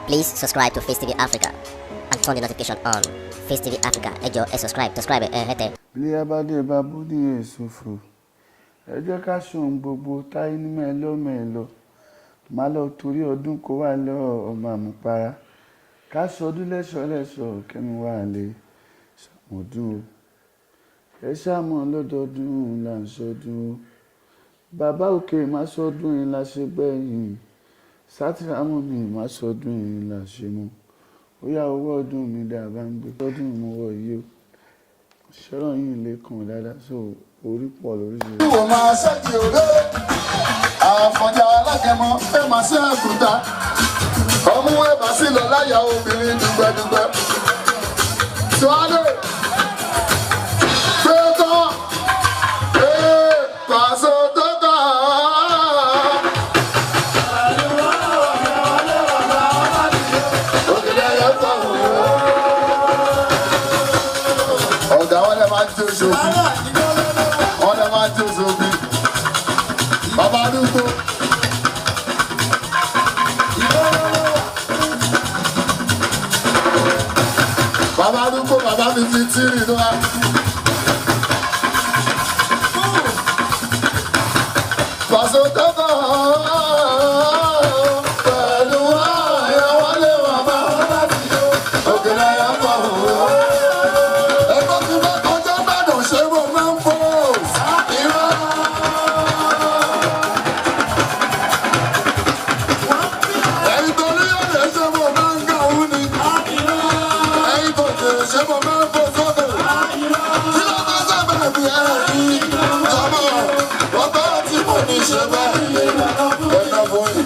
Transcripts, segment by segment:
Please subscribe to Face TV Africa and turn the notification on. Face TV Africa, ẹ jọ̀ọ́ ẹ subscribe hete. Ilé abádé babú ní èsòfò. Ẹ jẹ́ ká ṣohun gbogbo táyé ní mẹ́lọ́mẹ́lọ́. Má lọ torí ọdún kó wà lọ ọmọ àmupara. Ká sọdún lẹ́ṣọ̀lẹ́ṣọ̀ kẹ́mi wà lè ṣàmọ̀dún o. Ẹ ṣàmọ̀ lọ́dọọdún là ń ṣọdún o. Bàbá òkè má sọdún yìí la ṣe gbẹ̀yìn. Sátìrámù mi má sọdún yìí la ṣe mú. Ó yá owó ọdún mi dàbá ń gbé tọ́dún mo wọ̀ yìí o. Ṣọ́rọ̀ yìí lè kàn dáadáa so orí pọ̀ lóríṣiríṣi. Ìwọ máa ṣẹ́gi òde, àfọ̀njá alágẹmọ fẹ́ máa ṣe àgùntà. Ọmú ẹ̀bà sí lọ láyà obìnrin dùgbẹ́dùgbẹ́. Sọ́ọ́lẹ̀ pé tán, pàṣẹ tó kà á. Òkèlè ẹ̀yẹ tọ̀ ọ̀gá wọn lè máa ń jó ṣòfin. Wọ́n lè máa ń jó ṣòfin. Bàbá àdúgbò. Bàbá àdúgbò bàbá mi fi tírì tó wá. Pàṣẹ tó kọ̀ pẹ̀lú àyẹ̀wò lè wà bá òkèlè ẹ̀yà pọ̀. Ẹgbẹ́ tí bá kọjá gbàdùn ṣé mo máa ń fò. Irọ́. Ẹ̀yin tó ní ọ̀rẹ́ ṣé mo máa ń gà wú ni. Ẹ̀yin tó tèrè ṣé mo máa ń fò sókè. Kí ló máa sábà bí ẹ̀rí? Jọ̀mọ́, ọ̀tọ́ tí mo ní ṣe bẹ́ẹ̀. Ẹ̀dá bóyá.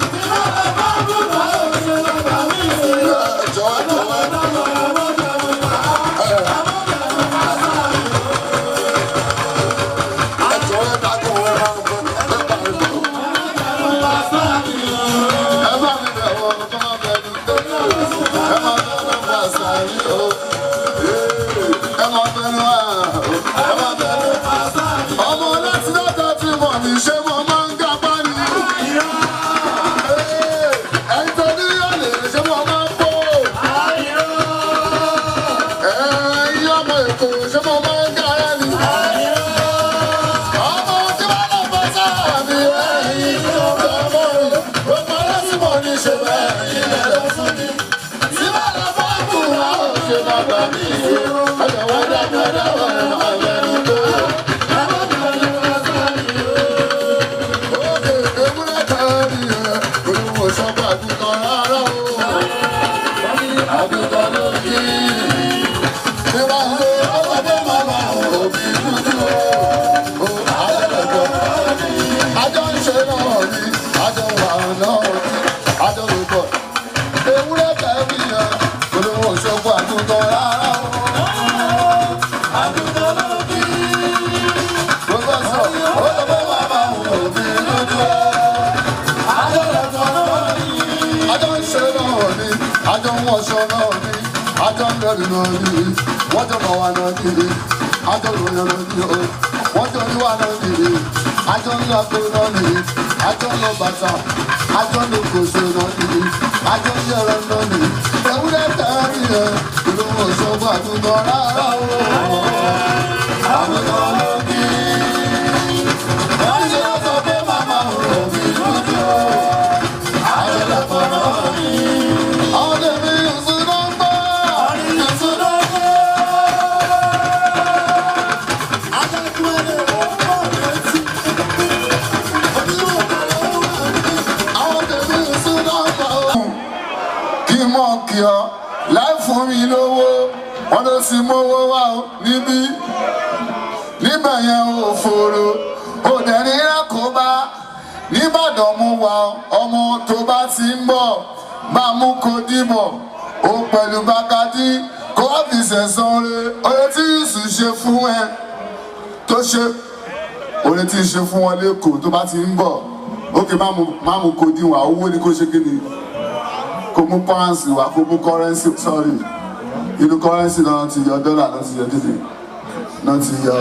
Ọmọ láti lọ́tọ̀ tí mo ní ṣe mo máa ń gapá ni. Ẹni tó ní ọ̀lẹ̀ ṣe mo máa ń fò. Ẹ̀yin ọmọ Èkó ṣe mo máa ń gara ni. Ọmọ tí wọ́n lọ bọ́ sáà mi ẹ̀yìn. Ọmọ láti mo ní ṣe bẹ́ẹ̀ ilẹ̀ lọ fún mi. Tí wọ́n lọ bọ́ kù wá ò ṣe bàbá mi. Ọjọ́ wọn dàgbà dáwọ̀ ẹ̀ máa bẹ̀rù tó. Wọ́n jọ mọ̀ wá náà nílé, àjọ lóyún náà ní o. Wọ́n jọ ní wá náà nílé, àjọ ńlá pé náà nílé, àjọ ńlọ bàtà, àjọ ńlọ kòsè náà nílé, àjọ ńyẹrẹ náà nílé. Ewúrẹ́ tẹ̀rí ẹ̀ ìlú Òṣogbo àdúgbò rárá o. Àbúrò ló kí. Wọ́n ṣe sọ pé màmá òun mi dúdú o. Àjọlẹ̀pọ̀ náà ní. Àwọn tèmi ìṣúná ń bọ̀. Láì fún mi lówó, wọ́n ló sì mówó wá o níbí. Níbẹ̀ yẹn ò fòrò, ò dẹ̀ ní rákòbá. Níbàdàn mú wa ọmọ tó bá ti ń bọ̀, máa mú kó dìbọ̀. Ó pẹ̀lú bákàtí kó ọ́fíìsì ẹ̀sán re. Oye tí Yusuf ṣe fún ẹ tó ṣe, oye tí ṣe fún wọn lẹ́kọ̀ọ́ tó bá ti ń bọ̀. Ókè má mú kó díwọ̀n, owó ni kó ṣe kí ni? Kò mú pọ́ǹsì wá, kò mú kọ́rẹ́nsì, sọ́rí. Inú kọ́rẹ́nsì náà ti yọ dọ́là, náà ti yọ dídì, náà ti yọ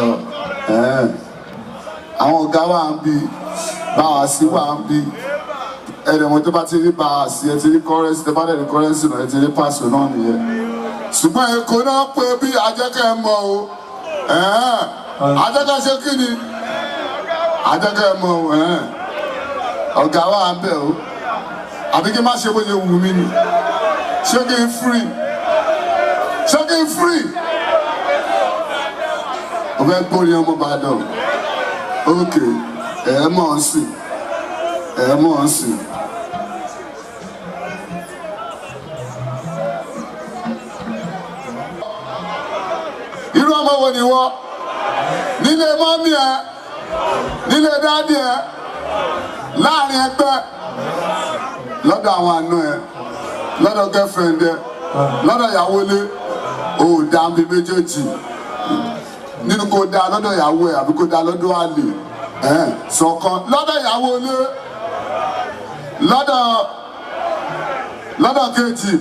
àwọn ọ̀gá wa ń bí, báwa sí wa ń bí. ẹ̀rẹ̀mọ̀ tó bá ti rí báàsì ẹ ti rí kọ́rẹ́nsì tó bá dẹ̀ rí kọ́rẹ́nsì náà ẹ ti rí pàṣẹ náà nìyẹn ṣùgbọ́n èkó náà pé bí ajẹ́kẹ́ mọ̀ o ajẹ́kẹ́ ṣe kí ni ajẹ́kẹ́ mọ̀ o ọ̀gá wa ń bẹ̀ o àbí kí n má ṣe bó ṣe wù mí ni ṣé kí n free ṣé kí n free o fẹ́ gbórí ọmọ Ìbàdàn ok mọ̀ ọ́n sí mọ̀ ọ́n sí. irú ọmọ wo ni wọ́n nílé mọ́mí ẹ nílé dádì ẹ láàrin ẹgbẹ́ lọ́dọ̀ àwọn àna ẹ lọ́dọ̀ girlfriend ẹ lọ́dọ̀ ìyàwó ilé ò dá mi méjèèjì nínú kó dá lọ́dọ̀ ìyàwó ẹ àbí kó dá lọ́dọ̀ àlè sọ̀kan lọ́dọ̀ ìyàwó ilé lọ́dọ̀ kejì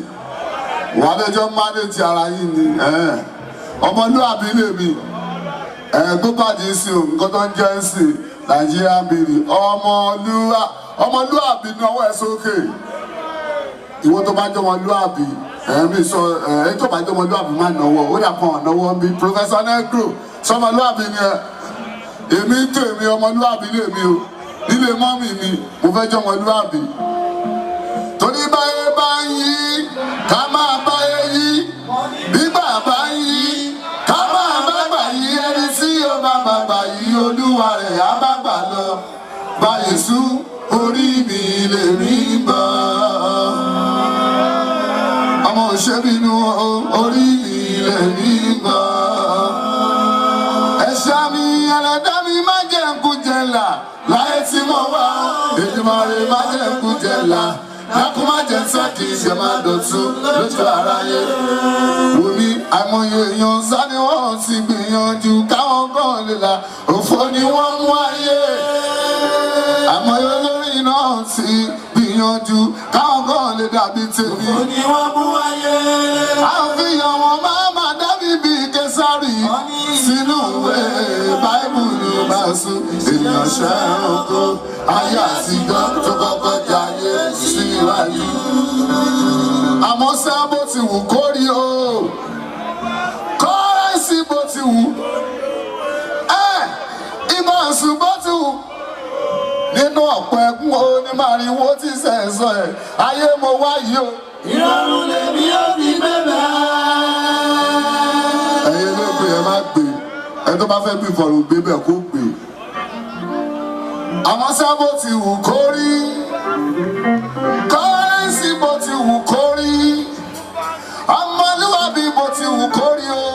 wà lẹ́jọ́ mánéjì ara yìí ni ọmọlúwàbí lèmi gbogbo àdìsí o nǹkan tó ń jẹ́ sí Nàìjíríà bìrì ọmọlúwàbí náwó ẹ̀ sókè ìwọ tó bá jẹ́ ọmọlúwàbí mi sọ ẹ tó bá jẹ́ ọmọlúwàbí má náwó ó dà kàn náwó bí Professor Negro sọmọlúwàbí ni èmi ń tèmi ọmọlúwàbí lèmi o nílé mọ́mì mi mo fẹ́ jẹ́ ọmọlúwàbí torí báyé bá ń yí ká máa báyé yí bí bàbá ń yí ká máa bá gbà yí ẹni tí ó bá bàbá yí olúwa rẹ̀ á bá gbà lọ báyìí sún orí mi lè rí bọ́ ọmọ òṣèbínú orí mi lè rí bọ́ ẹ̀ṣá mi ẹlẹ́dá mi má jẹ́ nkú jẹ́là láyé tí mo wá Èdùmàrè má jẹ́ nkú jẹ́là lákùn má jẹ́ sẹ́kì ṣe má dọ̀tún lójú aráyé wòmí àìmọye èèyàn sáré wọ́n ti gbìyànjú káwọn kan lè là òfò ni wọ́n mú ayé àìmọye olórí náà ti gbìyànjú káwọn kan lè dàbí tèmi òfò ni wọ́n mú ayé àfihàn wọn máa dábì bí Késárì sínú ìwé Báíbùlù bá sùn èèyàn ṣẹ́ranko ayé àtijọ́ tó kọ́kọ́ jayé síwájú. àmọ́ sá bó ti wù kó rí o kọ́rẹ́nsì bó ti wù ìmọ̀ ọ̀sùn bó ti wù nínú ọ̀pọ̀ ẹ̀kún o ní màrìwò tí sẹ̀sọ̀ ẹ̀ ayé mo wá yìí o. ìrọ̀rùn lèmi ò fi bẹ̀rẹ̀. ẹ̀yin ló gbé ẹ má gbé ẹ tó bá fẹ́ bí ìfọ̀rùn gbé bẹ́ẹ̀ kó gbé. àmọ́ sá bó ti wù kó rí kọ́rẹ́nsì bó ti wù kó rí ọmọlúwàbí bó ti wù kó rí o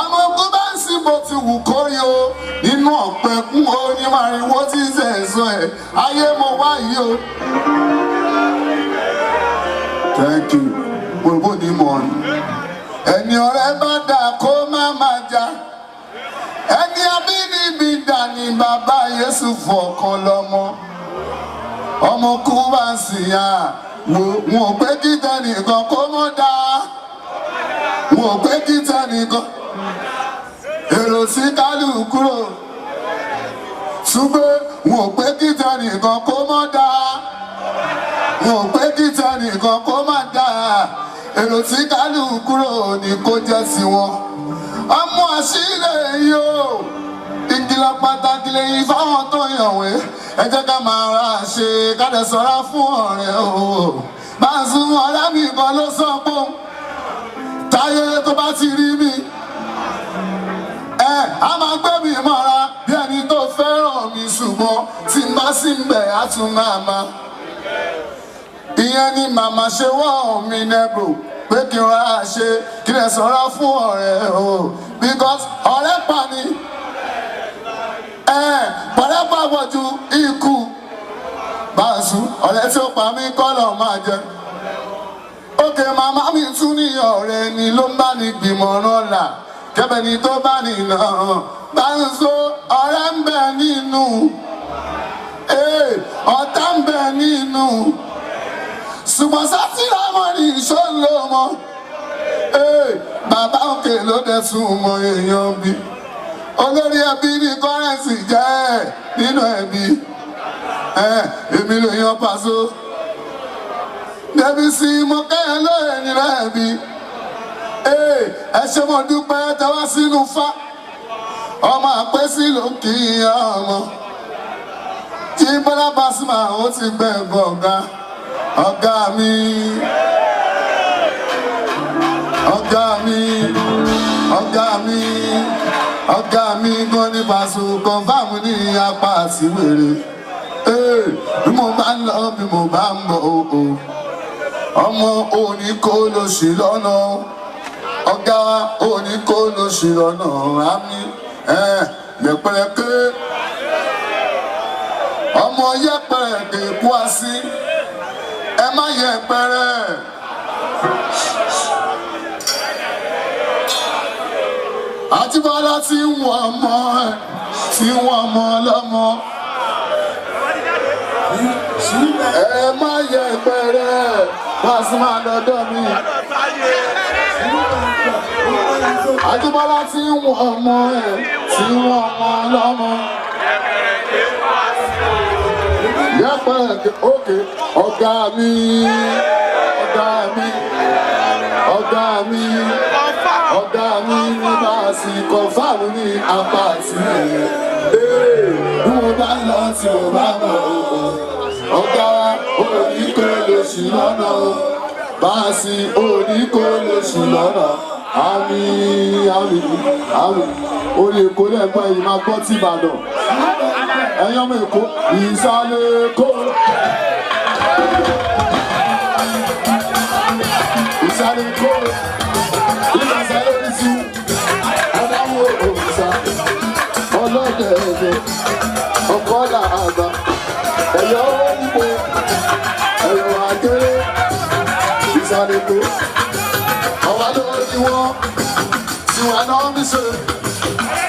ọmọ gúbẹ́nsì bó ti wù kó rí o nínú ọ̀pẹ kún o ní màrìwò tí sẹ̀sọ̀ ẹ̀ ayé mo wá yìí o. thank you gbogbo ní mọ̀ ọ́n ẹni ọ̀rẹ́ bá dà kó má má já ẹni abínibí dà ní bàbá Yésù fọkàn lọ́mọ ọmọ kú bá ń sìn yá wọn ò pé kíta nìkan kó mọ́ dá wọn ò pé kíta nìkan èrò sí kálù kúrò ṣùgbọ́n wọn ò pé kíta nìkan kó mọ́ dá wọn ò pé kíta nìkan kó má dá èrò sí kálù kúrò ní kó jẹ́ sí wọn ọmọ àṣírí yìí o ìkìlọ̀ pàtàkì lẹ́yìn fáwọn tó yànwé ẹ jẹ́ ká máa ra ṣe ká lè ṣọ́ra fún ọ̀rẹ́ o bá ń sún ọ̀rẹ́ mi kan ló sọ pé táyé tó bá ti rí mi a máa gbé mi mọ́ra bí ẹni tó fẹ́ràn mi ṣùgbọ́n tí n bá sì ń bẹ̀ á tún máa ma ìyẹn ni màmá ṣe wọ́n mi Negro pé kí n ra ṣe kí lè ṣọ́ra fún ọ̀rẹ́ o because ọ̀rẹ́ pa ni pàdépàpọ̀ ju ikú báṣu ọ̀rẹ́ tí ó pa mí kọ́lọ̀ máa jẹ. òkè màmá mi tún ní ọ̀rẹ́ ni ló ń bá ní gbìmọ̀ràn là kẹ́bẹ̀ ni tó bá ní nà báṣu ọ̀rẹ́ ń bẹ nínú ọ̀tá ń bẹ nínú ṣùgbọ́n sátìlámọ̀ ní ìṣòro mọ́ bàbá òkè ló dẹ̀ tún mọ èèyàn bí olórí ẹbí ní kọ́rẹ́nsì jẹ́ nínú ẹbí èmi lè yan Paso débi sí mo kẹ́yìn lóye ní rẹ̀ bí ẹ ṣe mo dúpẹ́ tẹ́wọ́ sínú fá ọmọ àpẹ́sí ló kì í ọmọ tí Bọ́lá Pasuma ó ti gbẹ̀ ọ̀gá ọ̀gá mi ọ̀gá mi ọ̀gá mi ọ̀gá mi gan ní Paso kọ̀ǹfàmù ní apá àti wèrè bí mo bá ń lọ bí mo bá ń bọ̀ ọmọ òní kó lọ sí lọ́nà ọ̀gá òní kó lọ sí lọ́nà àmì yẹpẹrẹ ké ọmọ yẹpẹrẹ ké kú àsí ẹ má yẹpẹrẹ. Àjíbọ́lá tí wọ́n mọ ẹ tí wọ́n mọ lọ́mọ ẹ má yẹpẹrẹ Pasuma lọ́dọ̀ mi. Àjíbọ́lá tí wọ́n mọ ẹ tí wọ́n mọ lọ́mọ yẹpẹrẹ òkè ọ̀gá mi ọ̀gá mi ọ̀gá mi ọ̀gá mi ní báàsì kọ̀ǹfàmù ní apá àti bí mo bá lọ tí mo bá bọ̀ ọ̀gá òní kò lè ṣì lọ́nà báàsì òní kò lè ṣì lọ́nà àmì àmì àmì orí Èkó lẹ́gbọ́n yìí máa gbọ́ tí Ìbàdàn ẹ̀yọ́ mọ̀ Èkó ìsàlẹ̀ Èkó ìsàlẹ̀ Èkó ìsàlẹ̀ ìsú ọ̀dàwọ̀ òrìṣà ọlọ́dẹ̀ ẹ̀dẹ̀ ọ̀kọ́dà àgbà ẹ̀yọ́ òyìnbó ẹ̀yọ́ àgẹ́rẹ́ ìsàlẹ̀ Èkó ọ̀wá lórí wọn tí wọn náà ń ṣe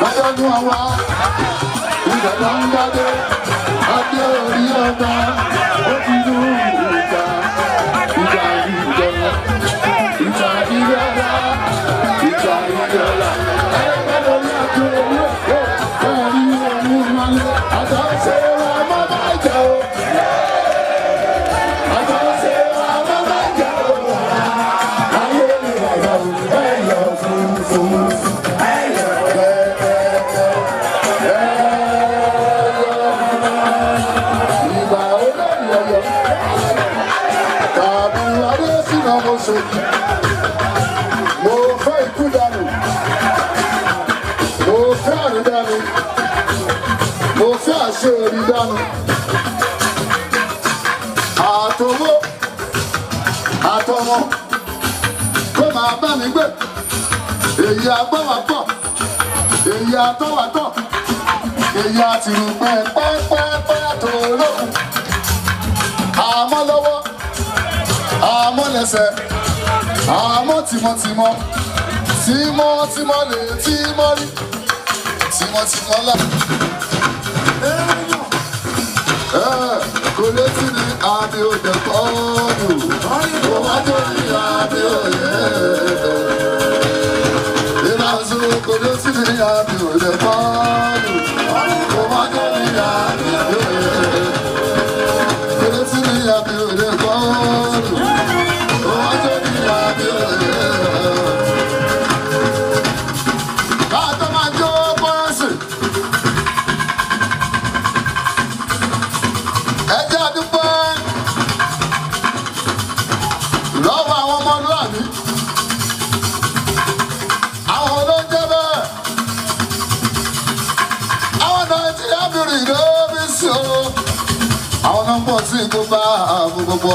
lọ́jọ́ ní àwa ìjọba ń jáde adé orí ọba ó ti dú ìjà ìjà ìjọba ìjà ìjọba ìjà ìjọba ẹgbẹ́ lórí àjò owó ẹ̀rí ẹ̀mú wọlé àtàṣe wa má má jẹ́ o àtàṣe wa má má jẹ́ o ayé ìrọ̀lẹ́ ẹ̀yọ̀ funfun ẹ̀yọ̀ ìgbà olórí ọ̀yọ́ tàbí adé sínú ọmọ sókè mo fẹ́ ikú dànù mo fẹ́ àrùn dànù mo fẹ́ àṣẹ orí dànù àtọwọ́ àtọmọ kó máa bá mi gbé èyí agbọ́wàpọ̀ èyí atọ́wàtọ̀ èyí àtìrù pẹ́ẹ́pẹ́ẹ́pẹ́ tó lókun àmọ́ lọ́wọ́ àmọ́ lẹ́sẹ̀ àmọ́ tìmọ̀tìmọ̀ tìmọ̀tìmọ̀ lè tìmọ̀ rí tìmọ̀tìmọ̀ là. Kò létí ní àmì òde kọ́ọ̀dù kò wá tó ní àmì òye. Ìbáṣu kò létí ní àmì òde kọ́ọ̀dù kò wá tó ní àmì òye. Kò létí ní àmì òde kọ́ọ̀dù kò wá tó ní àmì òye. Káàtó máa jó pọ́ńsì. Ẹ jẹ́ àdúgbò lọ́wọ́ àwọn ọmọlúwàbí àwọn olóúnjẹ bẹ́ẹ̀ àwọn Nàìjíríà bìrì lóbi sí o àwọn náà ń pọ̀ sí gbogbo gbogbo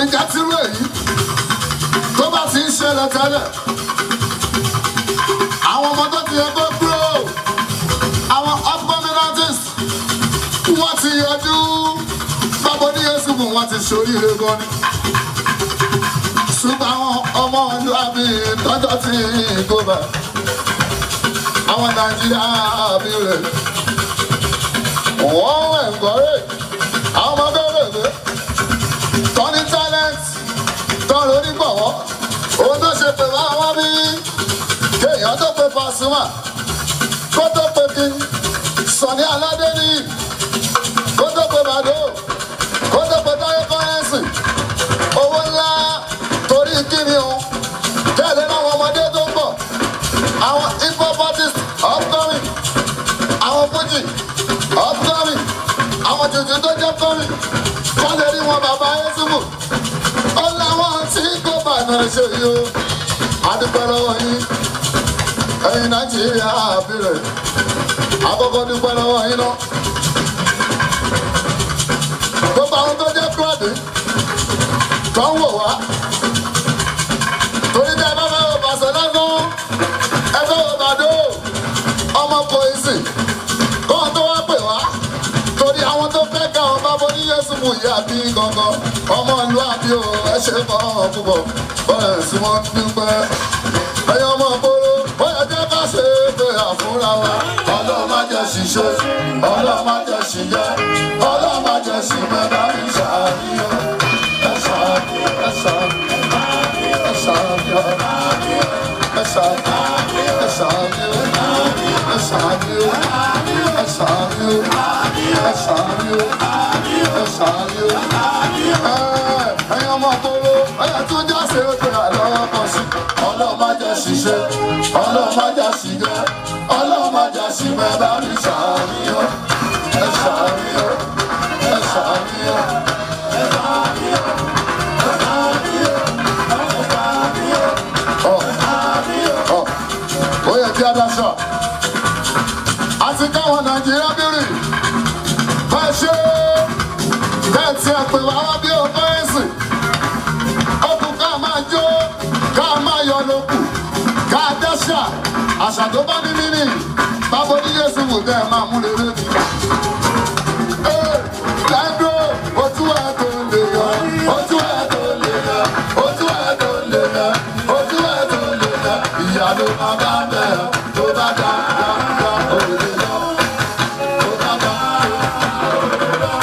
ìjà tìrú èyí tó bá ti ń ṣẹlẹ̀ tẹ́lẹ̀ àwọn ọmọ tó ti yẹ kó kúrò àwọn upcoming artists wọ́n ti yọjú bábọ́ ní Yéṣu bù wọ́n ti ṣoríire gan ni ṣùgbọ́n àwọn ọmọ ìlúwàbí tọ́jọ́ ti gbọ́bà àwọn Nàìjíríà bí rẹ̀ wọ́n encourage àwọn ọmọ bẹ́ẹ̀ tọ́ni talent tọ́ni onígbọ̀wọ́ òun tó ṣe pé wọ́n bí kéèyàn tó pe Pasuma kó tó pe kí Àkànní aládé ni kótó pé bàdó kótó pé táyé kọ́rẹ́nsì owó ńlá torí kíni o tẹ́lẹ̀ láwọn ọmọdé tó ń bọ̀ àwọn hip hop artists upcoming àwọn fújì upcoming àwọn jòjò tó jẹ́ coming wọ́n lè rí wọn bàbá Yẹ́sùfù ó láwọn tí kò bá náà ṣe yìí o adúpẹ́ lọ́wọ́ yín ẹ̀yin Nàìjíríà àbílẹ̀ àkọ́kọ́ dúpẹ́ lọ́wọ́ yín lọ. gbogbo àwọn tó jẹ́ kúrọ̀dì tó ń wò wá torí bí ẹ bá fẹ́ wò bàṣẹ lọ́gán ẹ fẹ́ wò bàdó ọmọ Koisi kọ́ tó wá pè wá torí àwọn tó fẹ́ ká wọn bá bọ́ ní Yẹ́sùfù yìí àbí gangan ọmọ ìlú àbí o ẹ ṣe fọ́ púpọ̀ bọ́ẹ̀ sí wọn dúpẹ́ ẹ̀yin ọmọ ìgboro bóyá jẹ́ ká ṣe é pé àfúnra wa Ọlọ́run má jẹ́ ṣìṣe Ọlọ́run má jẹ́ ṣìjẹ́ Ọlọ́run má jẹ́ ṣìmẹ́ bá mi ṣàníyàn ẹ ṣàníyàn ẹ ṣàníyàn ẹ ṣàníyàn ẹ ṣàníyàn ẹ ṣàníyàn ẹ ṣàníyàn ẹ ṣàníyàn ẹ ṣàníyàn ẹ̀yin ọmọ ìgboro bóyá tún já ṣe é pé àlọ́ pọ̀ sí Ọlọ́run má jẹ́ ṣìṣe Ọlọ́run má jẹ́ ṣìjẹ́ Ọlọ́run má jẹ́ ṣìmẹ́ bá mi ṣàníyàn ẹ ṣàníyàn ẹ ṣàníyàn ẹ ṣàníyàn ẹ ṣàníyàn ó yẹ kí a dáṣọ àti káwọn Nàìjíríà bírì bá ṣe bẹ́ẹ̀ tí ẹ pè wá wá bí o fẹ́ẹ́sì ọkùn ká máa jó ká máa yọ lókù ká dáṣà àṣà tó bá ní mímì bábo ní Yẹ́sùfù bẹ́ẹ̀ máa mú lérè mi. lẹ́ńdó ojú ẹ̀ tó lè yọ ojú ẹ̀ tó lè yọ ojú ẹ̀ tó lè yọ ojú ẹ̀ tó lè yọ ìyá ló máa bá bẹ́ẹ̀ tó bá dá òrèlè lọ tó bá dá òrèlè lọ.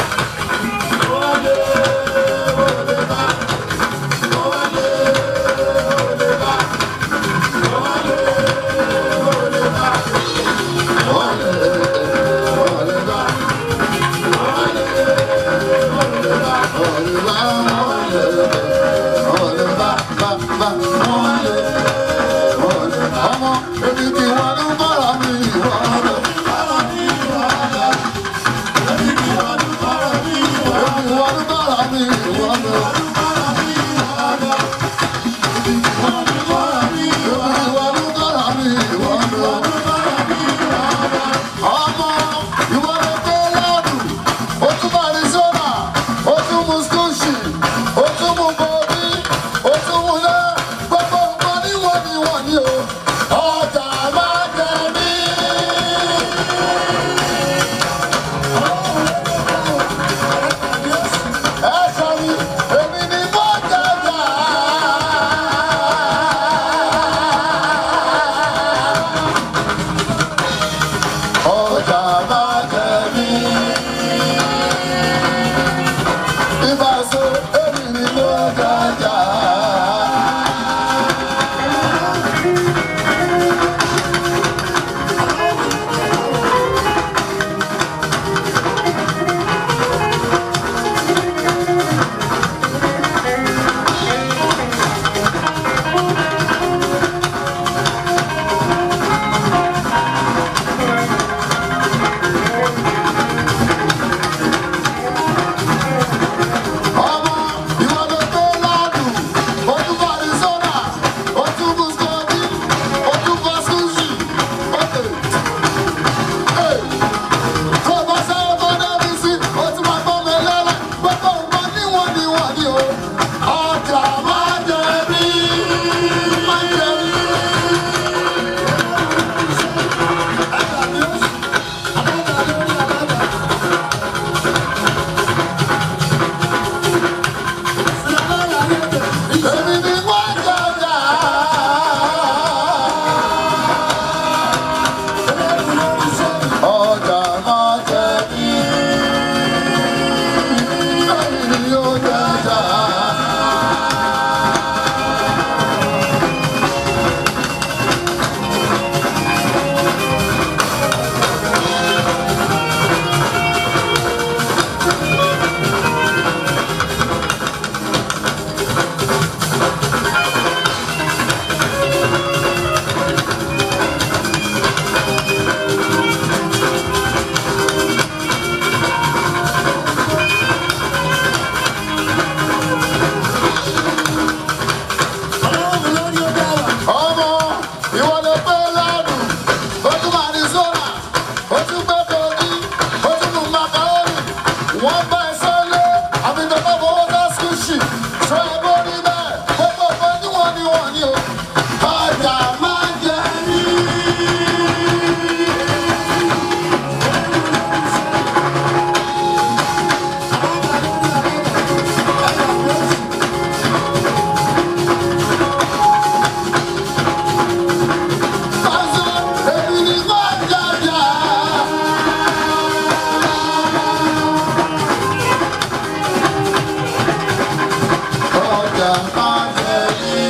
ọjà máa jẹ ní.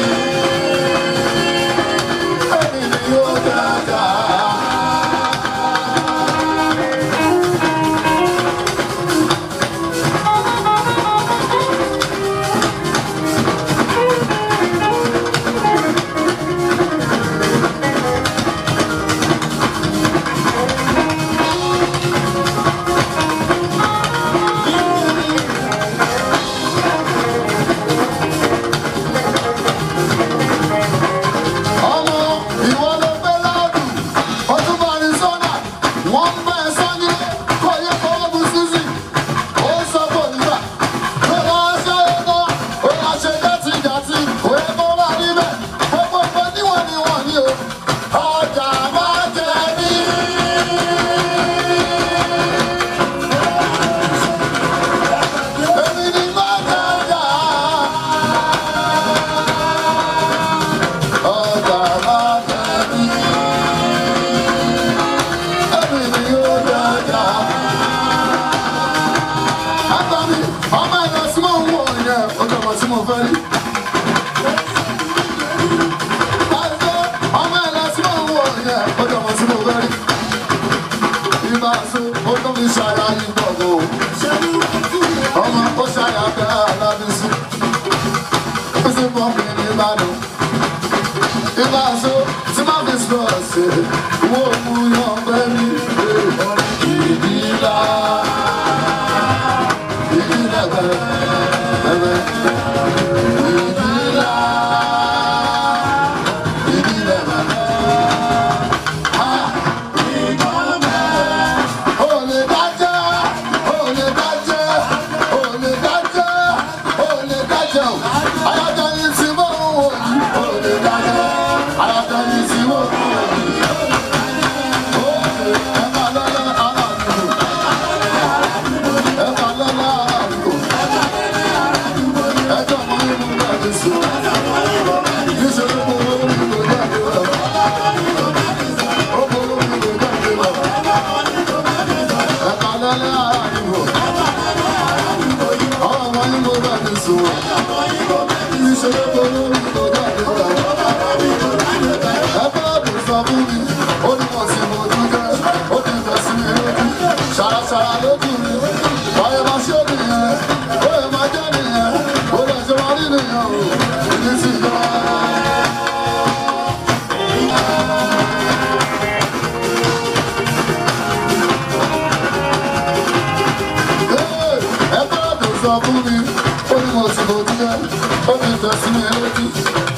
Èmi ni yóò dájà.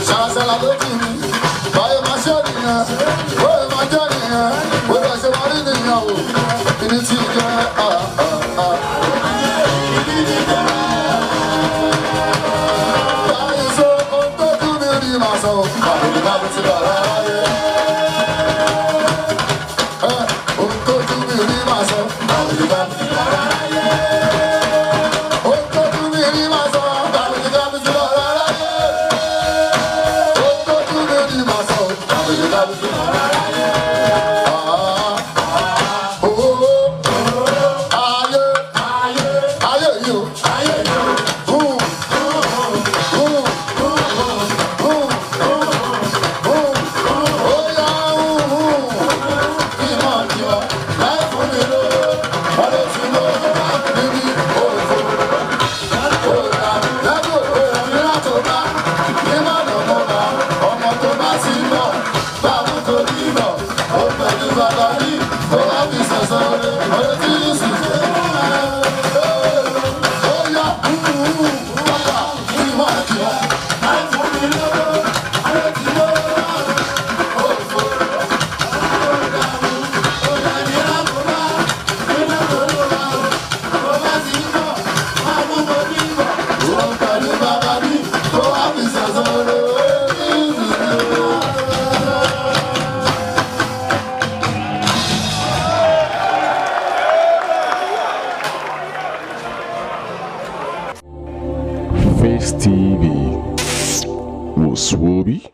Ṣàṣàlà lójú mi, báyọ̀ máa ṣe òdìyàn.